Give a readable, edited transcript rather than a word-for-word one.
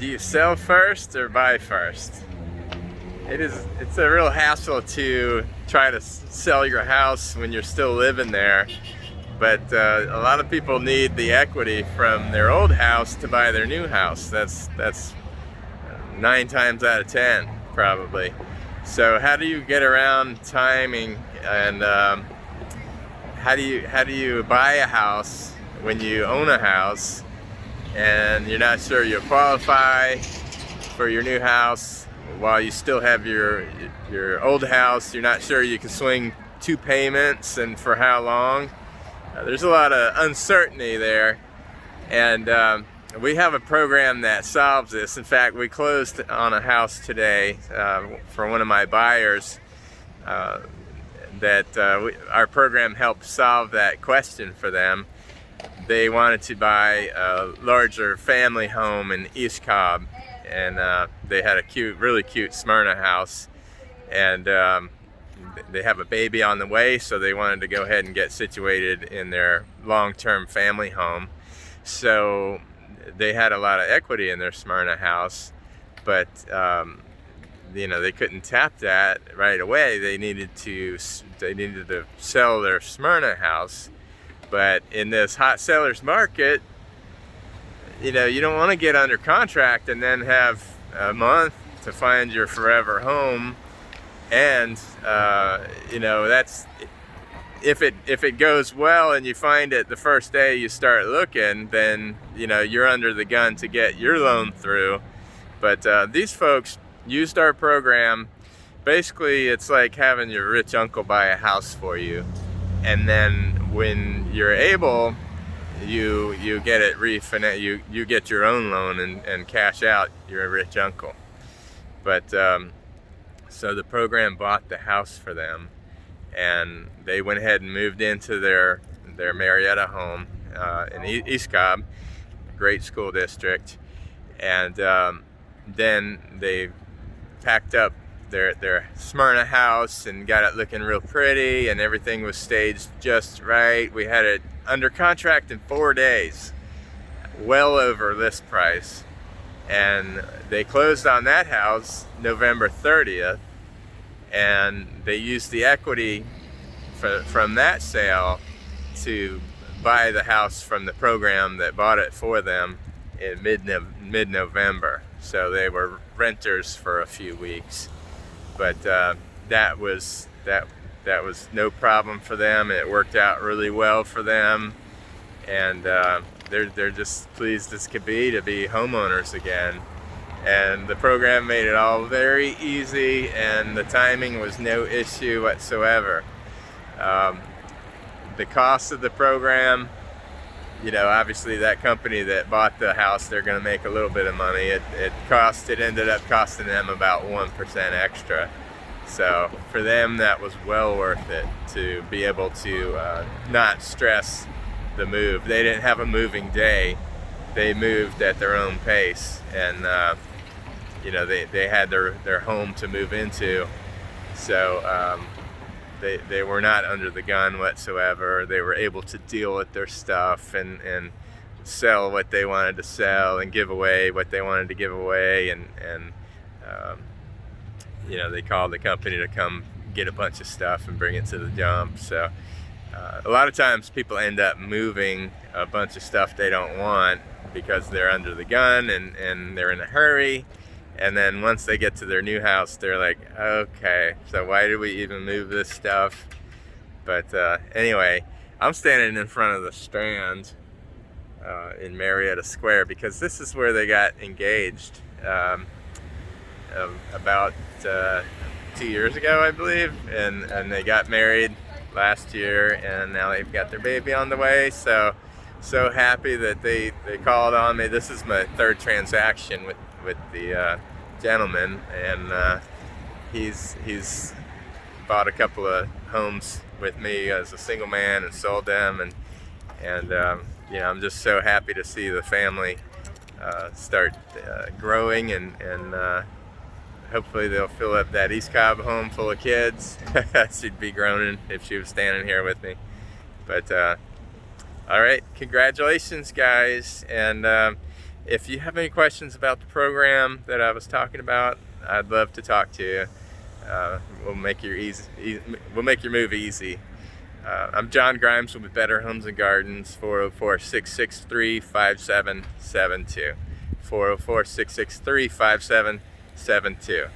Do you sell first or buy first? It's a real hassle to try to sell your house when you're still living there, but a lot of people need the equity from their old house to buy their new house. That's 9 times out of 10 probably. So how do you get around timing, and how do you buy a house when you own a house and you're not sure you'll qualify for your new house while you still have your old house? You're not sure you can swing 2 payments and for how long. There's a lot of uncertainty there, and we have a program that solves this. In fact, we closed on a house today for one of my buyers our program helped solve that question for them. They wanted to buy a larger family home in East Cobb, and they had a really cute Smyrna house, and they have a baby on the way, so they wanted to go ahead and get situated in their long-term family home. So they had a lot of equity in their Smyrna house, but they couldn't tap that right away. They needed to sell their Smyrna house. But in this hot seller's market, you don't want to get under contract and then have a month to find your forever home. And that's if it goes well and you find it the first day you start looking, then you're under the gun to get your loan through. But these folks used our program. Basically, it's like having your rich uncle buy a house for you, and then when you're able, you get it refinance. You get your own loan and cash out your rich uncle. But so the program bought the house for them, and they went ahead and moved into their Marietta home in East Cobb, great school district, and then they packed up their Smyrna house and got it looking real pretty, and everything was staged just right. We had it under contract in 4 days, well over list price, and they closed on that house November 30th, and they used the equity from that sale to buy the house from the program that bought it for them in mid-November. So they were renters for a few weeks, but that was no problem for them. It worked out really well for them, and they're just pleased as could be to be homeowners again. And the program made it all very easy, and the timing was no issue whatsoever. The cost of the program, obviously that company that bought the house, they're going to make a little bit of money. It ended up costing them about 1% extra. So for them, that was well worth it to be able to not stress the move. They didn't have a moving day. They moved at their own pace, and they had their home to move into. So they were not under the gun whatsoever. They were able to deal with their stuff and sell what they wanted to sell and give away what they wanted to give away, and they called the company to come get a bunch of stuff and bring it to the dump. So a lot of times people end up moving a bunch of stuff they don't want because they're under the gun and they're in a hurry. And then once they get to their new house, they're like, okay, so why did we even move this stuff? But anyway, I'm standing in front of the Strand in Marietta Square because this is where they got engaged about 2 years ago, I believe. And they got married last year, and now they've got their baby on the way. So happy that they called on me. This is my third transaction with the gentleman, and he's bought a couple of homes with me as a single man and sold them, and I'm just so happy to see the family start growing, and hopefully they'll fill up that East Cobb home full of kids. She'd be groaning if she was standing here with me. But all right, congratulations, guys, and If you have any questions about the program that I was talking about, I'd love to talk to you. We'll make your we'll make your move easy. I'm John Grimes with Better Homes and Gardens, 404-663-5772. 404-663-5772.